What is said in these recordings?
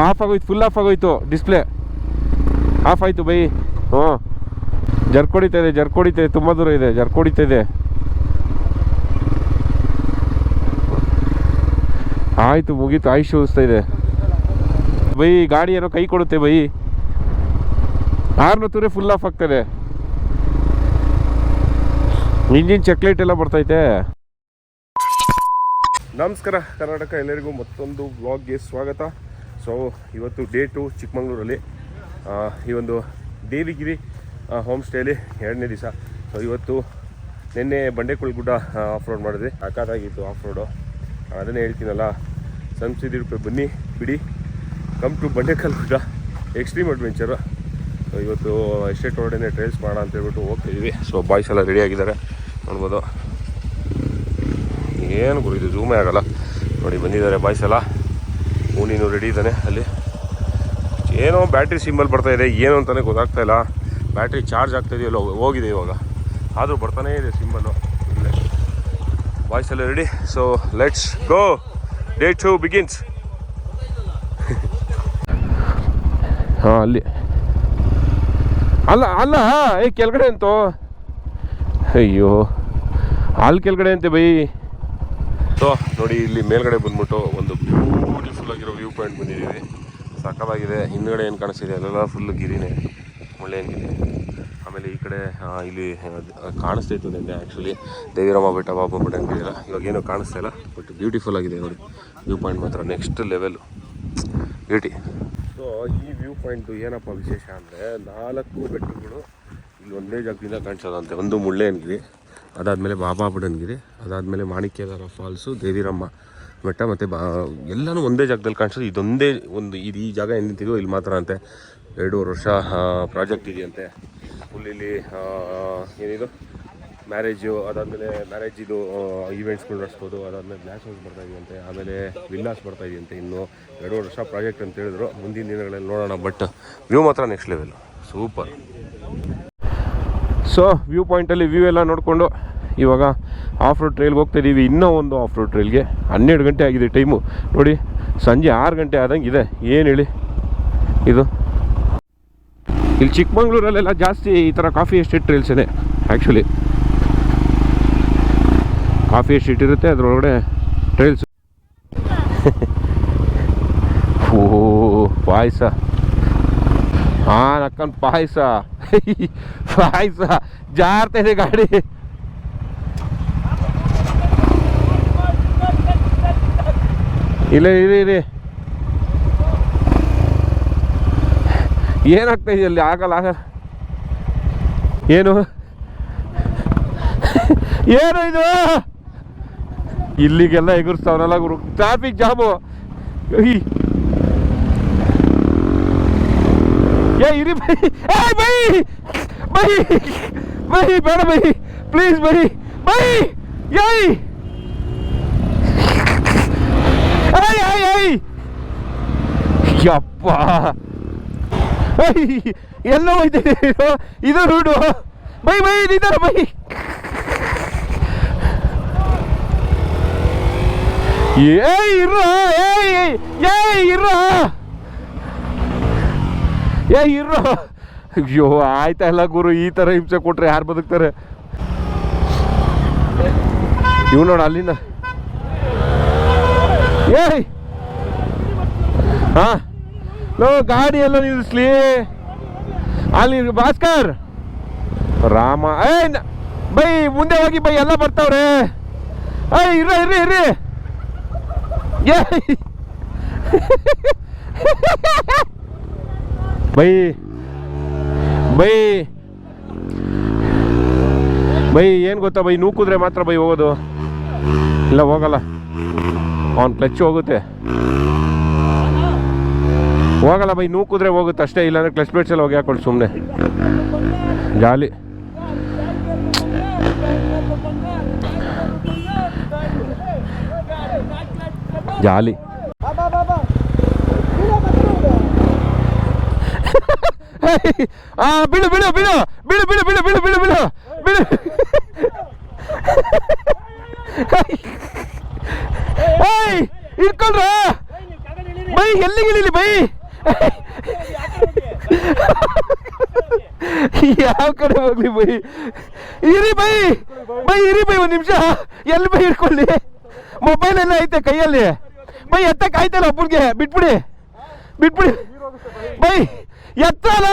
Of ಆಗೋಯ್ತು, full of ಆಗೋಯ್ತು, display of ಆಯಿತು ಬೈ. ಹ್ಞೂ ಜರ್ಕ್ ಹೊಡಿತಾ ಇದೆ, ತುಂಬ ದೂರ ಇದೆ, ಜರ್ಕ್ ಹೊಡಿತಾ ಇದೆ. ಆಯಿತು, ಮುಗೀತು, ಆಯುಷ್ ಉಳಿಸ್ತಾ ಇದೆ ಬೈ. ಗಾಡಿ ಏನೋ ಕೈ ಕೊಡುತ್ತೆ ಬೈ. ಆರ್ನ ತೂರೆ ಫುಲ್ ಆಫ್ ಆಗ್ತದೆ. ಇಂಜಿನ್ ಚೆಕ್ಲೈಟ್ ಎಲ್ಲ ಬರ್ತೈತೆ. ನಮಸ್ಕಾರ ಕರ್ನಾಟಕ, ಎಲ್ಲರಿಗೂ ಮತ್ತೊಂದು ವ್ಲಾಗ್ಗೆ ಸ್ವಾಗತ. ಸೊ ಇವತ್ತು ಡೇ 2 ಚಿಕ್ಕಮಂಗ್ಳೂರಲ್ಲಿ, ಈ ಒಂದು ದೇವಿಗಿರಿ ಹೋಮ್ ಸ್ಟೇಲಿ 2ನೇ ದಿವಸ. ಸೊ ಇವತ್ತು ನಿನ್ನೆ ಬಂಡೆಕುಳ ಗುಡ್ಡ ಆಫ್ ರೋಡ್ ಮಾಡಿದ್ವಿ, ಸಾಕಾಗಿತ್ತು ಆಫ್ ರೋಡು. ಅದನ್ನೇ ಹೇಳ್ತೀನಲ್ಲ, ಸಂಸಿದಿರುಪೆ ಬನ್ನಿ ಬಿಡಿ, ಕಮ್ ಟು ಬಂಡೆಕಲ್ ಗುಡ್ಡ ಎಕ್ಸ್ಟ್ರೀಮ್ ಅಡ್ವೆಂಚರು. ಸೊ ಇವತ್ತು ಎಸ್ಟೇಟ್ ರೋಡೇ ಟ್ರೈಲ್ಸ್ ಮಾಡೋಣ ಅಂತ ಹೇಳ್ಬಿಟ್ಟು ಹೋಗ್ತಾಯಿದ್ವಿ. ಸೊ ಬಾಯ್ಸ್ ಎಲ್ಲ ರೆಡಿ ಆಗಿದ್ದಾರೆ, ನೋಡ್ಬೋದು. ಏನು ಗುರು ಇದು ಝೂಮೇ ಆಗೋಲ್ಲ ನೋಡಿ, ಬಂದಿದ್ದಾರೆ ಬಾಯ್ಸ್ ಎಲ್ಲ. ನೀನು ರೆಡಿ ಇದ್ದಾನೆ ಅಲ್ಲಿ. ಏನೋ ಬ್ಯಾಟ್ರಿ ಸಿಂಬಲ್ ಬರ್ತಾಯಿದೆ, ಏನು ಅಂತಲೇ ಗೊತ್ತಾಗ್ತಾ ಇಲ್ಲ. ಬ್ಯಾಟ್ರಿ ಚಾರ್ಜ್ ಆಗ್ತಾಯಿದೆಯಲ್ಲ, ಹೋಗಿದೆ ಇವಾಗ, ಆದರೂ ಬರ್ತಾನೇ ಇದೆ ಸಿಂಬಲ್ಲು. ಇಲ್ಲೇ ಬಾಯ್ಸ್ ಎಲ್ಲ ready. So let's go, day 2 begins. ಹಾಂ ಅಲ್ಲಿ ಅಲ್ಲ ಕೆಳಗಡೆ ಅಂತೂ, ಅಯ್ಯೋ ಅಲ್ಲಿ ಕೆಳಗಡೆ ಅಂತೆ ಬೈ. ಸೊ ನೋಡಿ, ಇಲ್ಲಿ ಮೇಲ್ಗಡೆ ಬಂದ್ಬಿಟ್ಟು ಒಂದು ಬ್ಯೂಟಿಫುಲ್ ಆಗಿರೋ ವ್ಯೂ ಪಾಯಿಂಟ್ ಬಂದಿದ್ದೀವಿ. ಸಕ್ಕತ್ತಾಗಿದೆ. ಹಿಂದ್ಗಡೆ ಏನು ಕಾಣಿಸ್ತಿದೆ ಅಲ್ಲೆಲ್ಲ ಫುಲ್ ಗಿರಿನೇ, ಒಳ್ಳೆ ಗಿರಿ. ಆಮೇಲೆ ಈ ಕಡೆ ಇಲ್ಲಿ ಕಾಣಿಸ್ತಾಯಿತ್ತು ನಿನ್ನೆ ಆ್ಯಕ್ಚುಲಿ ದೇವಿರಮ್ಮ ಬೆಟ್ಟ, ಬಾಬಾ ಬೆಟ್ಟ ಅಂತಿದೆಯಲ್ಲ, ಇವಾಗ ಏನೂ ಕಾಣಿಸ್ತಾ ಇಲ್ಲ. ಬಟ್ ಬ್ಯೂಟಿಫುಲ್ ಆಗಿದೆ ನೋಡಿ, ವ್ಯೂ ಪಾಯಿಂಟ್ ಮಾತ್ರ ನೆಕ್ಸ್ಟ್ ಲೆವೆಲು ಬ್ಯೂಟಿ. ಸೊ ಈ ವ್ಯೂ ಪಾಯಿಂಟು ಏನಪ್ಪ ವಿಶೇಷ ಅಂದರೆ, 4 ಬೆಟ್ಟಗಳು ಇಲ್ಲಿ ಒಂದೇ ಜಾಗದಿಂದ ಕಾಣಿಸೋದಂತೆ. ಒಂದು ಮುಳ್ಳಯ್ಯನಗಿರಿ, ಅದಾದಮೇಲೆ ಬಾಬಾ ಬುಡನ್ಗಿರಿ, ಅದಾದಮೇಲೆ ಮಾಣಿಕ್ಯಧಾರ ಫಾಲ್ಸು, ದೇವಿರಮ್ಮ ಬೆಟ್ಟ, ಮತ್ತು ಎಲ್ಲನೂ ಒಂದೇ ಜಾಗದಲ್ಲಿ ಕಾಣಿಸೋದು. ಇದೊಂದೇ ಒಂದು ಈ ಜಾಗ ಏನು ನಿಂತಿದೆಯೋ ಇಲ್ಲಿ ಮಾತ್ರ ಅಂತೆ. 2.5 ವರ್ಷ ಪ್ರಾಜೆಕ್ಟ್ ಇದೆಯಂತೆ. ಫುಲ್ ಇಲ್ಲಿ ಏನಿದು ಮ್ಯಾರೇಜು, ಅದಾದಮೇಲೆ ಮ್ಯಾರೇಜಿದು ಈವೆಂಟ್ಸ್ಗಳು ನಡೆಸ್ಬೋದು. ಅದಾದಮೇಲೆ ಗ್ಲಾಸ್ ಹೌಸ್ ಬರ್ತಾಯಿದೆಯಂತೆ, ಆಮೇಲೆ ವಿಲ್ಲಾಸ್ ಬರ್ತಾಯಿದೆಯಂತೆ. ಇನ್ನು 2.5 ವರ್ಷ ಪ್ರಾಜೆಕ್ಟ್ ಅಂತ ಹೇಳಿದ್ರು. ಮುಂದಿನ ದಿನಗಳಲ್ಲಿ ನೋಡೋಣ. ಬಟ್ ವ್ಯೂ ಮಾತ್ರ next level, super. So view ಪಾಯಿಂಟಲ್ಲಿ ವ್ಯೂ ಎಲ್ಲ ನೋಡಿಕೊಂಡು ಇವಾಗ ಆಫ್ ರೋಡ್ ಟ್ರೈಲ್ಗೆ ಹೋಗ್ತಾಯಿದ್ದೀವಿ. ಇನ್ನೂ ಒಂದು ಆಫ್ ರೋಡ್ ಟ್ರೈಲ್ಗೆ 12 ಗಂಟೆ ಆಗಿದೆ ಟೈಮು ನೋಡಿ. ಸಂಜೆ 6 ಗಂಟೆ ಆದಂಗೆ ಇದೆ. ಏನು ಹೇಳಿ ಇದು. ಇಲ್ಲಿ ಚಿಕ್ಕಮಂಗ್ಳೂರಲ್ಲೆಲ್ಲ ಜಾಸ್ತಿ ಈ ಥರ ಕಾಫಿ ಎಸ್ಟೇಟ್ ಟ್ರೈಲ್ಸೇ ಆ್ಯಕ್ಚುಲಿ. ಕಾಫಿ ಎಸ್ಟೇಟ್ ಇರುತ್ತೆ, ಅದರೊಳಗಡೆ ಟ್ರೈಲ್ಸ್. ಓ ಪಾಯಸ, ಹಾಂ ನಕ್ಕನ್ ಪಾಯಸ ಜಾರ್ತಾ ಇದೆ ಗಾಡಿ. ಇಲ್ಲ ಇರಿ, ಏನಾಗ್ತಾ ಇದೆಯಲ್ಲಿ? ಆಗಲ್ಲ ಏನು ಏನು ಇದು? ಇಲ್ಲಿಗೆಲ್ಲ ಎಗುರಿಸ್ತಾವನಲ್ಲ ಗುರು, ಟ್ರಾಫಿಕ್ ಜಾಮು. ಇರಿ ಬೈ, ಬೇಡ ಬೈ, ಪ್ಲೀಸ್ ಬೈ. ಯಪ್ಪ, ಎಲ್ಲ ಹೋಯ್ತಿದೆ ಇದು ರೂಡು. ಬೈ ನಿಧಾನ ಬೈ. ಇರೋ ಅಯ್ಯೋ ಆಯ್ತಾ ಎಲ್ಲ ಗುರು, ಈ ಥರ ಹಿಂಸೆ ಕೊಟ್ರೆ ಯಾರು ಬದುಕ್ತಾರೆ? ಇವ್ ನೋಡ ಅಲ್ಲಿಂದ. ಹಾಂ ಲೋ, ಗಾಡಿ ಎಲ್ಲ ನಿಲ್ಲಿಸ್ಲಿ ಅಲ್ಲಿ. ಭಾಸ್ಕರ್, ರಾಮ, ಬೈ ಮುಂದೆ ಹೋಗಿ ಬೈ, ಎಲ್ಲ ಬರ್ತಾವ್ರೆ. ಇರ್ರಿ ಬೈ ಏನು ಗೊತ್ತಾ ಬೈ, ನೂಕಿದ್ರೆ ಮಾತ್ರ ಬೈ ಹೋಗೋದು, ಇಲ್ಲ ಹೋಗಲ್ಲ. ಅವ್ನು ಕ್ಲಚ್ ಹೋಗುತ್ತೆ, ಹೋಗಲ್ಲ ಬೈ. ನೂಕಿದ್ರೆ ಹೋಗುತ್ತೆ ಅಷ್ಟೇ, ಇಲ್ಲಾಂದ್ರೆ ಕ್ಲಚ್ ಪ್ಲೇಟ್ಸ್ ಎಲ್ಲ ಹೋಗಿ ಹಾಕೊಂಡು ಸುಮ್ಮನೆ ಜಾಲಿ. ಬಿಡು ಇಟ್ಕೊಳ್ರ ಬೈ. ಎಲ್ಲಿಗಿಳಿಲಿ ಬೈ? ಯಾವ ಕಡೆ ಹೋಗ್ಲಿ ಬೈ? ಇರಿ ಬೈ, ಇರಿ ಬೈ, ಒಂದು ನಿಮಿಷ. ಎಲ್ಲಿ ಬೈ ಇಟ್ಕೊಳ್ಳಿ? ಮೊಬೈಲ್ ಎಲ್ಲ ಐತೆ ಕೈಯಲ್ಲಿ ಬೈ. ಎತ್ತಕ್ಕೆ ಆಯ್ತಲ್ಲ ಒಬ್ಬರಿಗೆ. ಬಿಟ್ಬಿಡಿ ಬೈ, ಎತ್ತಲ್ಲ.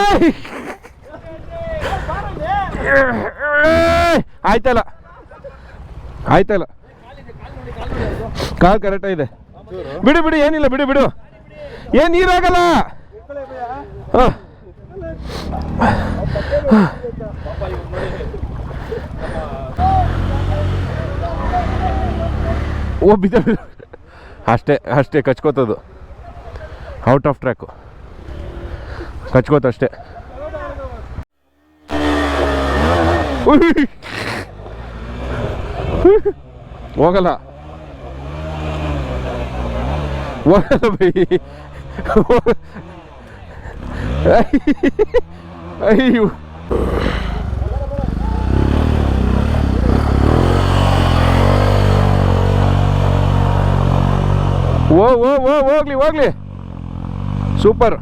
ಆಯ್ತಲ್ಲ ಕಾಲ್ ಕರೆಕ್ಟ್ ಇದೆ. ಬಿಡು ಏನಿಲ್ಲ, ಬಿಡು. ಏನ್ ನೀರಾಗಲ್ಲ. ಓ ಬಿದ್ದ. ಅಷ್ಟೇ ಕಚ್ಕೋತದು. ಔಟ್ ಆಫ್ ಟ್ರ್ಯಾಕು ಕಚ್ಕೋತಷ್ಟೇ. ಹೋಗಲ್ಲ ಬೈ. ಅಯ್ಯೋ ಹೋಗ್ಲಿ. ಸೂಪರ್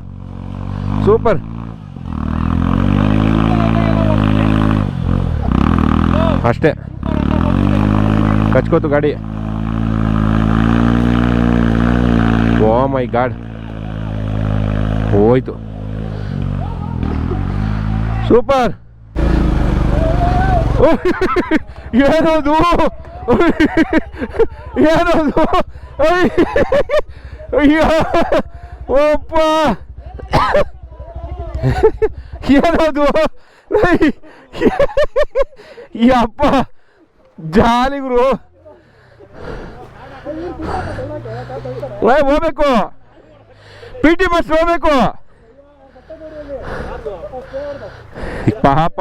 ಅಷ್ಟೇ ಕಚ್ಕೋತು ಗಾಡಿ. ಓ ಮೈ ಗಾಡ್, ಹೋಯ್ತು. ಸೂಪರ್. ಏನದು? ಅಯ್ಯೋ ಓಪ್ಪ, ಏನದು? ಯಪ್ಪ ಜಾಲಿಗುರು. ಹೋಗ್ಬೇಕು, PT ಬಸ್ ಹೋಗ್ಬೇಕು ಪಾಪ.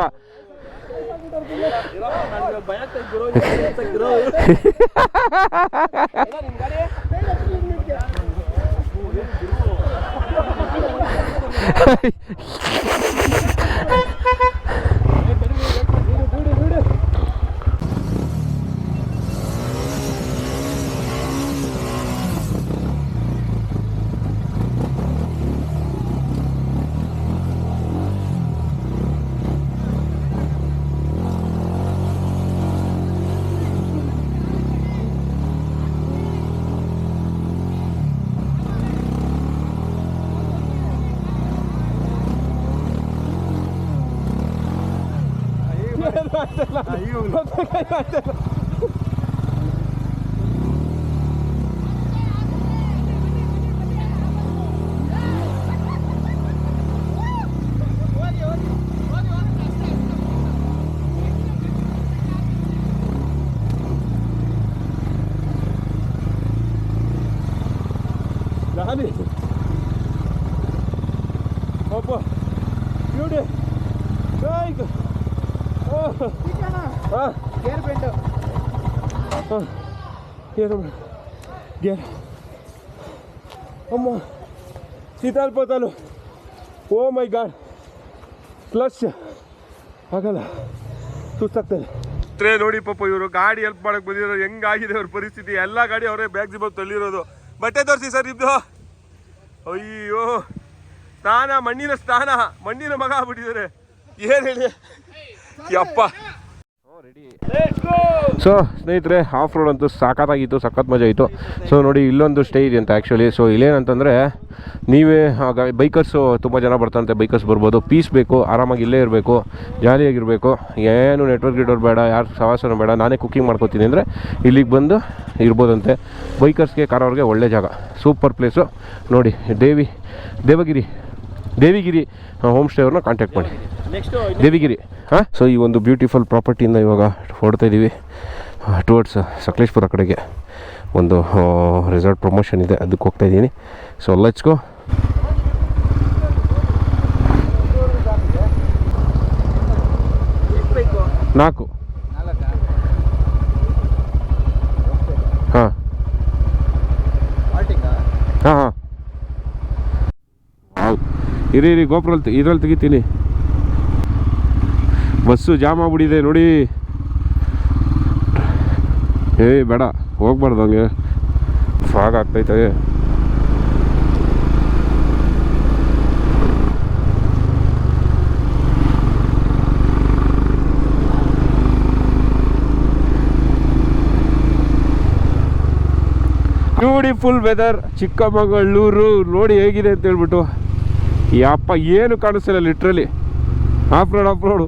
ಅಮ್ಮ ಸೀತಾಲ್ಪತಾಲು. ಓ ಮೈ ಗಾಡ್, ಕ್ಲಚ್ ಆಗಲ್ಲ, ಸುಸ್ತಾಗ್ತದೆ. ನೋಡಿ ಪಾಪ ಇವರು ಗಾಡಿ ಹೆಲ್ಪ್ ಮಾಡಕ್ ಬಂದಿರೋ. ಹೆಂಗಾಗಿದೆ ಅವ್ರ ಪರಿಸ್ಥಿತಿ. ಎಲ್ಲ ಗಾಡಿ ಅವರೇ ಬ್ಯಾಗ್ ಜಿಬ್ ತಳ್ಳಿರೋದು. ಬಟ್ಟೆ ತೋರಿಸಿ ಸರ್ ನಿಮ್ದು. ಅಯ್ಯೋ ಸ್ನಾನ, ಮಣ್ಣಿನ ಮಗ ಆಗ್ಬಿಟ್ಟಿದ್ದಾರೆ. ಏನ್ ಹೇಳಿ ಯಪ್ಪ. ಸೊ ಸ್ನೇಹಿತರೆ, ಆಫ್ ರೋಡ್ ಅಂತೂ ಸಖತ್ತಾಗಿತ್ತು, ಸಖತ್ ಮಜಾ ಇತ್ತು. ಸೊ ನೋಡಿ ಇಲ್ಲೊಂದು ಸ್ಟೇ ಇದೆ ಅಂತ ಆ್ಯಕ್ಚುಲಿ. ಸೊ ಇಲ್ಲೇನಂತಂದರೆ ನೀವೇ ಬೈಕರ್ಸು ತುಂಬ ಜನ ಬರ್ತಾರಂತೆ. ಬೈಕರ್ಸ್ ಬರ್ಬೋದು. ಪೀಸ್ ಬೇಕು, ಆರಾಮಾಗಿ ಇಲ್ಲೇ ಇರಬೇಕು, ಜಾಲಿಯಾಗಿರಬೇಕು, ಏನು ನೆಟ್ವರ್ಕ್ ಬೇಡ, ಯಾರು ಸವಾಸನೂ ಬೇಡ, ನಾನೇ ಕುಕ್ಕಿಂಗ್ ಮಾಡ್ಕೋತೀನಿ ಅಂದರೆ ಇಲ್ಲಿಗೆ ಬಂದು ಇರ್ಬೋದಂತೆ. ಬೈಕರ್ಸ್ಗೆ ಕಾರವ್ರಿಗೆ ಒಳ್ಳೆ ಜಾಗ, ಸೂಪರ್ ಪ್ಲೇಸು. ನೋಡಿ ದೇವಿಗಿರಿ ಹೋಮ್ ಸ್ಟೇ ಅವ್ರನ್ನ ಕಾಂಟ್ಯಾಕ್ಟ್ ಮಾಡಿ. ದೇವಿಗಿರಿ. ಸೊ ಈ ಒಂದು ಬ್ಯೂಟಿಫುಲ್ ಪ್ರಾಪರ್ಟಿಯಿಂದ ಇವಾಗ ಹೊರಡ್ತಾ ಇದ್ದೀವಿ ಟುವರ್ಡ್ಸ್ ಸಕಲೇಶ್ಪುರ ಕಡೆಗೆ. ಒಂದು ರೆಸಾರ್ಟ್ ಪ್ರಮೋಷನ್ ಇದೆ, ಅದಕ್ಕೆ ಹೋಗ್ತಾ ಇದ್ದೀನಿ. So let's go. ನಾಲ್ಕು. ಹಾಂ ಇರಿ ಗೋಪುರಲ್ಲಿ ಇದ್ರಲ್ಲಿ ತೆಗಿತೀನಿ. ಬಸ್ಸು ಜಾಮ್ ಆಗ್ಬಿಟ್ಟಿದೆ ನೋಡಿ. ಬೇಡ, ಹೋಗ್ಬಾರ್ದು, ಹಂಗೆ ಫಾಗ್ ಆಗ್ತೈತೆ. ಬ್ಯೂಟಿಫುಲ್ ವೆದರ್ ಚಿಕ್ಕಮಗಳೂರು ನೋಡಿ ಹೇಗಿದೆ ಅಂತ ಹೇಳ್ಬಿಟ್ಟು. ಯಪ್ಪ ಏನು ಕಾಣಿಸ್ತಿಲ್ಲ ಲಿಟ್ರಲಿ. ಆಫ್ ರೋಡು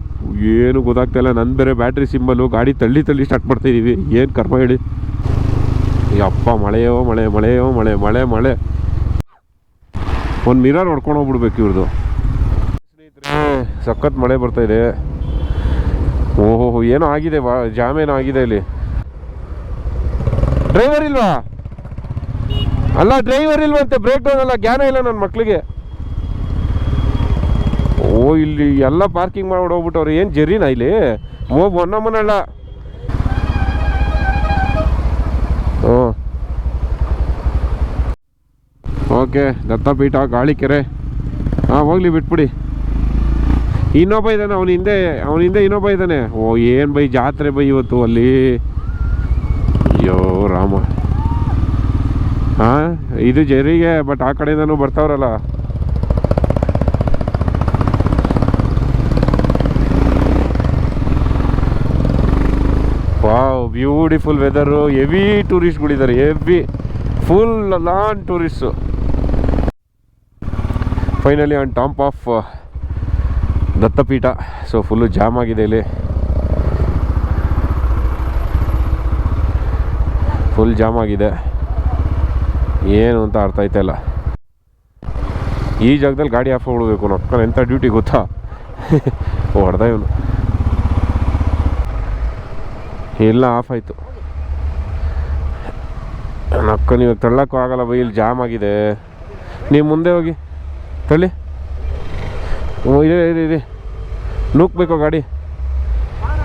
ಏನು ಗೊತ್ತಾಗ್ತಾಯಿಲ್ಲ. ನನ್ನ ಬೇರೆ ಬ್ಯಾಟ್ರಿ ಸಿಂಬಲು ಗಾಡಿ ತಳ್ಳಿ ಸ್ಟಾರ್ಟ್ ಮಾಡ್ತಾಯಿದ್ದೀವಿ. ಏನು ಕರ್ಮ ಹೇಳಿ. ಯಪ್ಪ ಮಳೆಯೋ ಮಳೆ ಮಳೆಯೋ ಮಳೆ ಮಳೆ ಮಳೆ. ಒಂದು ಮಿರರ್ ಹೊಡ್ಕೊಂಡು ಹೋಗ್ಬಿಡ್ಬೇಕು ಇವ್ರದ್ದು. ಸಖತ್ ಮಳೆ ಬರ್ತಾಯಿದೆ. ಓಹೋ ಏನೋ ಆಗಿದೆ, ಜಾಮ್ ಏನೋ ಆಗಿದೆ ಇಲ್ಲಿ. ಡ್ರೈವರ್ ಇಲ್ವಾ? ಅಲ್ಲ ಡ್ರೈವರ್ ಇಲ್ವಂತೆ, ಬ್ರೇಕ್ ಡೌನ್ ಅಲ್ಲ, ಜ್ಞಾನ ಇಲ್ಲ ನನ್ನ ಮಕ್ಳಿಗೆ. ಓ ಇಲ್ಲಿ ಎಲ್ಲ ಪಾರ್ಕಿಂಗ್ ಮಾಡಿ ಹೋಗ್ಬಿಟ್ಟವ್ರು. ಏನು ಜರಿನಾ ಇಲ್ಲಿ? ಒನ್ನಮ್ಮನಲ್ಲ. ಹ್ಞೂ ಓಕೆ. ದತ್ತಪೀಠ ಗಾಳಿಕೆರೆ. ಹಾಂ ಹೋಗ್ಲಿ ಬಿಟ್ಬಿಡಿ. ಇನ್ನೊಬ್ಬ ಇದ್ದಾನೆ, ಅವನ ಹಿಂದೆ ಇನ್ನೊಬ್ಬ ಇದ್ದಾನೆ. ಓ ಏನು ಬೈ ಜಾತ್ರೆ ಬೈ ಇವತ್ತು ಅಲ್ಲಿ. ಅಯ್ಯೋ ರಾಮ. ಹಾಂ ಇದು ಜರಿಗೆ, ಬಟ್ ಆ ಕಡೆಯಿಂದನೂ ಬರ್ತಾವ್ರಲ್ಲ. Wow beautiful weather. ಹೆವಿ ಟೂರಿಸ್ಟ್ಗಳಿದ್ದಾರೆ, ಹೆವಿ ಫುಲ್ ಲಾನ್ tourist. Finally on top of Dattapeetha. So full jam ಆಗಿದೆ ಇಲ್ಲಿ, ಫುಲ್ ಜಾಮ್ ಆಗಿದೆ. ಏನು ಅಂತ ಅರ್ಥ ಆಯ್ತಾಯಿಲ್ಲ. ಈ ಜಾಗದಲ್ಲಿ ಗಾಡಿ ಆಫ್ ಹೋಗ್ಬಿಡ್ಬೇಕು. ನಕ್ಕನ ಎಂಥ ಡ್ಯೂಟಿ ಗೊತ್ತಾ. ಹೊಡೆದ ಇವನು. ಎಲ್ಲ ಆಫ್ ಆಯಿತು. ನಕ್ಕ ನೀವು ತಳ್ಳಕ್ಕೂ ಆಗಲ್ಲ ಬೈ, ಇಲ್ಲಿ ಜಾಮ್ ಆಗಿದೆ. ನೀವು ಮುಂದೆ ಹೋಗಿ ತಳ್ಳಿ. ಇದೆ ನೂಕ್ಬೇಕು ಗಾಡಿ,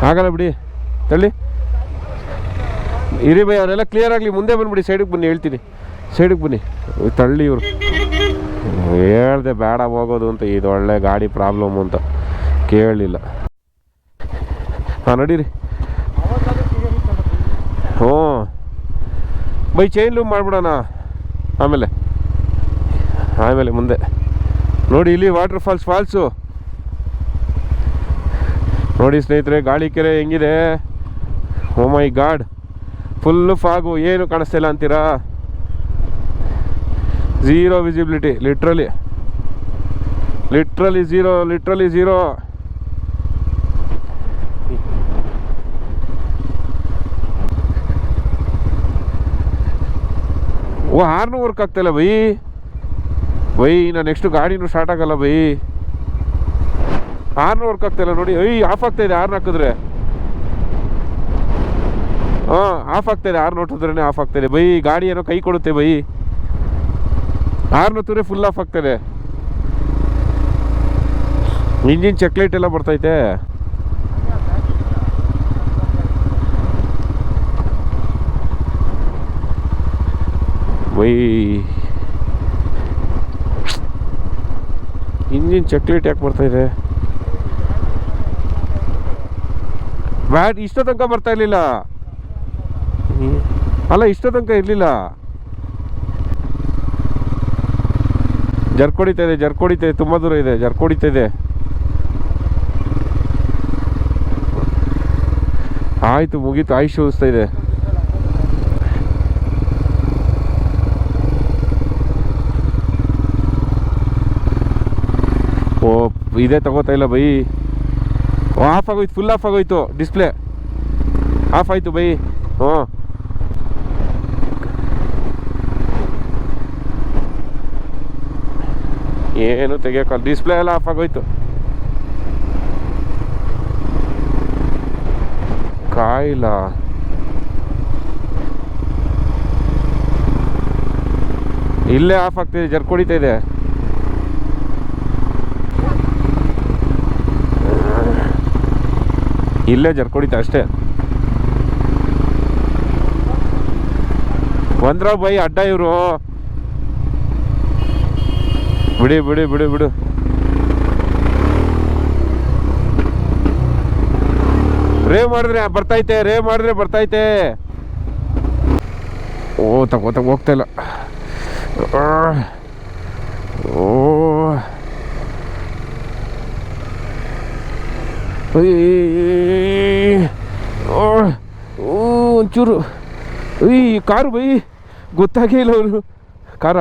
ಆಗಲ್ಲ ಬಿಡಿ, ತಳ್ಳಿ. ಇರಿ ಬೈ, ಅವರೆಲ್ಲ ಕ್ಲಿಯರ್ ಆಗಲಿ. ಮುಂದೆ ಬಂದುಬಿಡಿ, ಸೈಡಿಗೆ ಬನ್ನಿ, ಹೇಳ್ತೀನಿ. ಸೈಡಿಗೆ ಬನ್ನಿ, ತಳ್ಳಿ. ಇವರು ಹೇಳ್ದೆ ಬೇಡ ಹೋಗೋದು ಅಂತ, ಇದು ಒಳ್ಳೆ ಗಾಡಿ ಪ್ರಾಬ್ಲಮ್ ಅಂತ ಕೇಳಲಿಲ್ಲ. ಹಾಂ ನಡೀರಿ. ಹ್ಞೂ ಬೈ ಚೈನ್ ಲೂಮ್ ಮಾಡಿಬಿಡೋಣ ಆಮೇಲೆ ಮುಂದೆ ನೋಡಿ. ಇಲ್ಲಿ ವಾಟರ್ ಫಾಲ್ಸು ನೋಡಿ ಸ್ನೇಹಿತರೆ. ಗಾಳಿಕೆರೆ ಹೆಂಗಿದೆ. Oh my God, full fog, ಏನು ಕಾಣಿಸ್ತಿಲ್ಲ ಅಂತೀರಾ. Zero visibility, literally zero. Oh horn work ಆಗ್ತಾಯಿಲ್ಲ ಬೈ. ನಾನು ನೆಕ್ಸ್ಟ್ ಗಾಡಿನೂ ಸ್ಟಾರ್ಟ್ ಆಗಲ್ಲ ಬೈ. ಹಾರ್ನು ವರ್ಕ್ ಆಗ್ತಾಯಿಲ್ಲ ನೋಡಿ. ಆಫ್ ಆಗ್ತಾಯಿದೆ ಹಾರ್ನ್ ಹಾಕಿದ್ರೆ. ಹಾಂ ಆಫ್ ಆಗ್ತಾಯಿದೆ, ಹಾರ್ನ್ ಹೊಟ್ಟಿದ್ರೇ ಆಫ್ ಆಗ್ತಾಯಿದೆ ಬೈ. ಗಾಡಿ ಏನೋ ಕೈ ಕೊಡುತ್ತೆ ಬೈ. ಹಾರ್ನ್ ಹೊತ್ತಿದ್ರೆ ಫುಲ್ ಆಫ್ ಆಗ್ತಾಯಿದೆ. ಇಂಜಿನ್ ಚೆಕ್ಲೈಟ್ ಎಲ್ಲ ಬರ್ತೈತೆ. ಬೈ ಇಂಜಿನ್ ಚೆಕ್ಲೈಟ್ ಯಾಕೆ ಬರ್ತಾಯಿದೆ? ಇಷ್ಟೋ ತನಕ ಬರ್ತಾ ಇರಲಿಲ್ಲ. ಅಲ್ಲ ಇಷ್ಟೋ ತನಕ ಇರಲಿಲ್ಲ. ಜರ್ಕ್ ಹೊಡಿತಾ ಇದೆ, ತುಂಬ ದೂರ ಇದೆ, ಜರ್ಕ್ ಹೊಡಿತಾ ಇದೆ. ಆಯಿತು ಮುಗೀತು, ಆಯುಷ್ ಉಳಿಸ್ತಾ ಇದೆ. ಓ ಇದೇ ತಗೋತಾ ಇಲ್ಲ ಬೈ. ಆಫ್ ಆಗೋಯ್ತು, ಫುಲ್ ಆಫ್ ಆಗೋಯ್ತು. ಡಿಸ್ಪ್ಲೇ ಆಫ್ ಆಯಿತು ಬೈ. ಹ್ಞೂ ಏನು ತೆಗಿಯೋಕ್ಕಲ್ಲ, ಡಿಸ್ಪ್ಲೇ ಎಲ್ಲ ಆಫ್ ಆಗೋಯ್ತು. ಕಾಯಿಲ್ಲ. ಇಲ್ಲೇ ಆಫ್ ಆಗ್ತಿದೆ, ಜರ್ಕ್ ಹೊಡಿತಾ ಇದೆ. ಇಲ್ಲೇ ಜರ್ಕ್ ಹೊಡಿತಾ ಅಷ್ಟೇ. ಒಂದ್ರ ಬೈ ಅಡ್ಡ ಇವರು. ಬಿಡು. ರೇವ್ ಮಾಡಿದ್ರೆ ಬರ್ತೈತೆ. ಓ ಹೋಗ್ತಾ ಇಲ್ಲ. ಓ ಒಂಚೂರು. ಕಾರು ಬೈ ಗೊತ್ತಾಗೇ ಇಲ್ಲ ಅವನು ಕಾರ.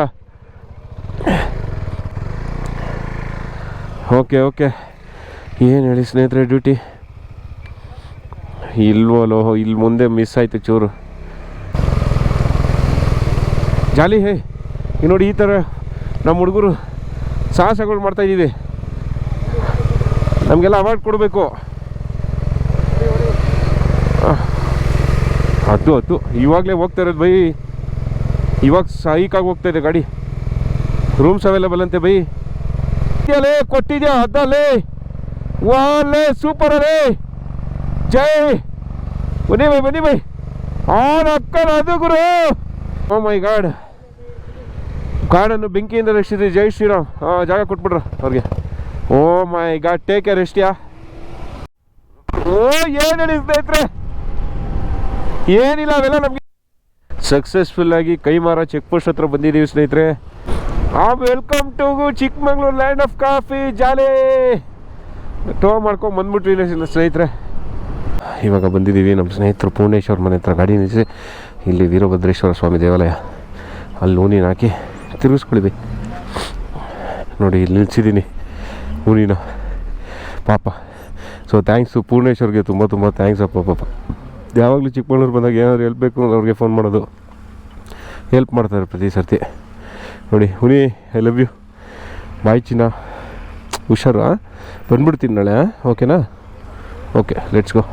ಓಕೆ ಓಕೆ, ಏನು ಹೇಳಿ ಸ್ನೇಹಿತರೆ ಡ್ಯೂಟಿ ಇಲ್ವಲ್ಲೋ, ಇಲ್ಲಿ ಮುಂದೆ ಮಿಸ್ ಆಯಿತು ಚೂರು. ಜಾಲಿ ಹೇ, ಈಗ ನೋಡಿ ಈ ಥರ ನಮ್ಮ ಹುಡುಗರು ಸಾಹಸಗಳು ಮಾಡ್ತಾಯಿದ್ದೀವಿ, ನಮಗೆಲ್ಲ ಅವಾರ್ಡ್ ಕೊಡಬೇಕು. ಅದು ಇವಾಗಲೇ ಹೋಗ್ತಾ ಇರೋದು ಬೈ, ಇವಾಗ ಸೈಕಾಗಿ ಹೋಗ್ತಾ ಇದೆ ಗಾಡಿ. ರೂಮ್ಸ್ ಅವೈಲೇಬಲ್ ಅಂತೆ ಬೈ. ಅಲ್ಲೇ ಕೊಟ್ಟಿದ್ಯಾ ಅದ್ದಲ್ಲೇ, ವಾಲೇ ಸೂಪರ್ ಅಲ್ಲೇ. ಜೈ ಬನ್ನಿ ಬೈ ಆನ್ ಅಕ್ಕನ ಅದು ಗುರು. ಓ ಮೈ ಗಾಡ್, ಗಾಡನ್ನು ಬೆಂಕಿಯಿಂದ ರಕ್ಷಿಸಿ. ಜೈ ಶ್ರೀರಾಮ್. ಜಾಗ ಕೊಟ್ಬಿಡ್ರ ಅವ್ರಿಗೆ. ಓ ಮೈ ಗಾಡ್, ಟೇಕ್ ಕೇರ್ ಎಷ್ಟ್ಯಾ. ಓ ಏನು ಹೇಳಿ ಸ್ನೇಹಿತರೆ, ಏನಿಲ್ಲ ಅವೆಲ್ಲ ನಮಗೆ ಸಕ್ಸಸ್ಫುಲ್ ಆಗಿ ಕೈಮಾರ ಚೆಕ್ ಪೋಸ್ಟ್ ಹತ್ರ ಬಂದಿದ್ದೀವಿ ಸ್ನೇಹಿತರೆ. Welcome to Chikmagalur land of coffee. Jolly ಟೋ ಮಾಡ್ಕೊಂಡು ಬಂದ್ಬಿಟ್ವಿ ಸ್ನೇಹಿತರೆ. ಇವಾಗ ಬಂದಿದ್ದೀವಿ ನಮ್ಮ ಸ್ನೇಹಿತರು ಪೂರ್ಣೇಶ್ವರ ಮನೆ ಹತ್ರ ಗಾಡಿ ನಿಲ್ಲಿಸಿ. ಇಲ್ಲಿ ವೀರಭದ್ರೇಶ್ವರ ಸ್ವಾಮಿ ದೇವಾಲಯ, ಅಲ್ಲಿ ಊನಿನ ಹಾಕಿ ತಿರುಗಿಸ್ಕೊಳಿದ್ವಿ ನೋಡಿ. ಇಲ್ಲಿ ನಿಲ್ಸಿದ್ದೀನಿ ಊನಿನ ಪಾಪ. ಸೊ ಥ್ಯಾಂಕ್ಸು ಪೂರ್ಣೇಶ್ವರ್ಗೆ, ತುಂಬ ಥ್ಯಾಂಕ್ಸ್ ಅಪ್ಪ. ಪಾಪ ಯಾವಾಗಲೂ ಚಿಕ್ಕಮಂಗ್ಳೂರು ಬಂದಾಗ ಏನಾದ್ರು ಹೆಲ್ಪ್ ಬೇಕು ಅಂದ್ರೆ ಅವ್ರಿಗೆ ಫೋನ್ ಮಾಡೋದು, ಹೆಲ್ಪ್ ಮಾಡ್ತಾರೆ ಪ್ರತಿ ಸರ್ತಿ ನೋಡಿ. ಹುನಿ ಐ ಲವ್ ಯು. ಬಾಯ್ ಚಿನ್ನ, ಹುಷಾರು. ಬಂದ್ಬಿಡ್ತೀನಿ ನಾಳೆ. ಓಕೆನಾ? Okay, let's go.